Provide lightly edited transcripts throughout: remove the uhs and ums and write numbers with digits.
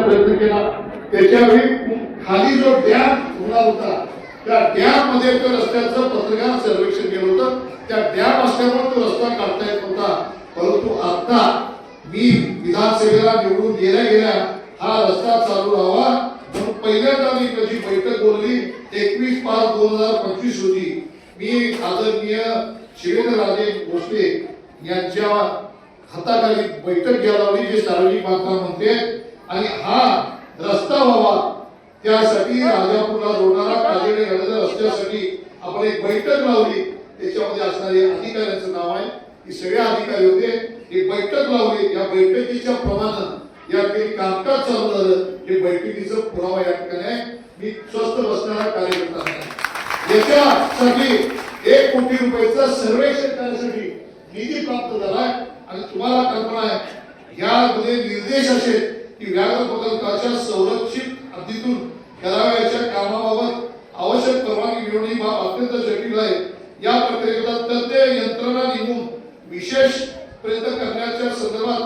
प्रयत्न केला। त्याच्यावेळी खाली जो डॅम होणार होता त्या डॅम मध्ये त्या रस्त्याचं पत्रकार सर्वेक्षण केलं होतं। त्या डॅम असल्यामुळे तो रस्ता काढता येत होता, परंतु आता मी विधानसभेला निवडून गेल्या हा रस्ता चालू राहावा म्हणून पहिल्यांदा मी त्याची बैठक बोलली 21/5/2025 रोजी। मी आदरणीय शिवेंद्रराजे भोसले यांच्या हाताखाली बैठक घ्यायला लावली, जे सार्वजनिक बांधकाम मंत्री आहेत, आणि हा रस्ता व्हावा त्यासाठी राजापूरला जोडणारा काजळे गडद रस्त्यासाठी आपण एक बैठक लावली। त्याच्यामध्ये असणारे अधिकाऱ्यांचं नाव आहे, की सगळे अधिकारी होते, एक बैठक लावली। या बैठकीच्या प्रमाणे या ठिकाणी कामकाज चालू झालं। हे बैठकीचा पुरावा या ठिकाणी आहे। मी स्वस्थ बसणारा कार्यकर्ता आहे। याच्यासाठी 1 कोटी रुपयाचा सर्वेक्षण करण्यासाठी निधी प्राप्त झालाय आणि तुम्हाला कल्पना आहे यामध्ये निर्देश असे की व्याघ्र प्रकल्पाच्या संरक्षित हद्दीतून करावयाच्या कामाबाबत आवश्यक परवानगी मिळवणे ही बाब अत्यंत जटिल आहे। या प्रक्रियेला तज्ञ यंत्रणा नेमून विशेष प्रयत्न करण्याच्या संदर्भात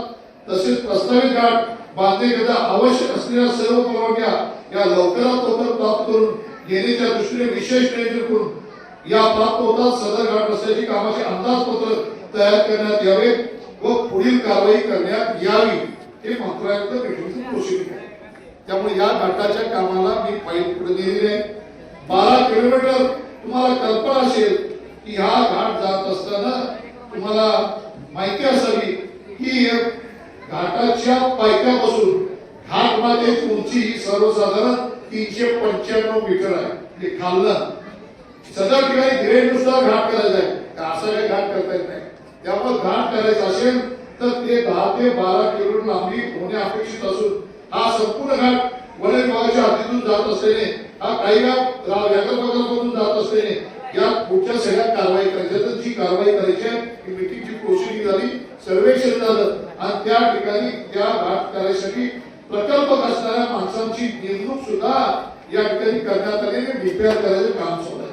तसेच प्रस्तावित घाट बांधणीकरिता आवश्यक असलेल्या सर्व परवानग्या या लवकरात लवकर प्राप्त करून घेण्याच्या दृष्टीने विशेष नियोजन करून या प्राप्त होतात सदर घाट रस्त्याची कामाचे अंदाजपत्रक तयार करण्यात यावे व पुढील कारवाई करण्यात यावी हे मंत्रालयात भेटून प्रोसिजर आहे। त्यामुळे या घाटाच्या कामाला मी फाईल पुढे दिलेली आहे। 12 किलोमीटर तुम्हाला कल्पना असेल की हा घाट जात असताना तुम्हाला माहिती असावी की घाटाच्या पायथ्यापासून घाट मातेची उंची ही सर्वसाधारण 395 मीटर आहे। हे खाल्लं सदर ठिकाणी ग्रेडनुसार घाट करायचा आहे, असा काही घाट करता येत नाही। त्यामुळे घाट करायचा असेल तर ते 10 ते 12 किलोमीटर लांबी होणे अपेक्षित असून हा संपूर्ण घाट वन विभागाच्या हद्दीतून जात असल्याने हा काही व्याघ्र प्रकल्पातून जात असल्याने या पुढच्या सगळ्या कारवाई करायच्या। तर जी कारवाई करायची आहे ती मीटिंगची प्रोसिजर झाली, सर्वेक्षण झालं आणि त्या ठिकाणी त्या घाट करायसाठी प्रकल्पक असणाऱ्या माणसांची नेमणूक सुद्धा या ठिकाणी करण्यात आली। डीपीआर करायचं काम सुरू आहे।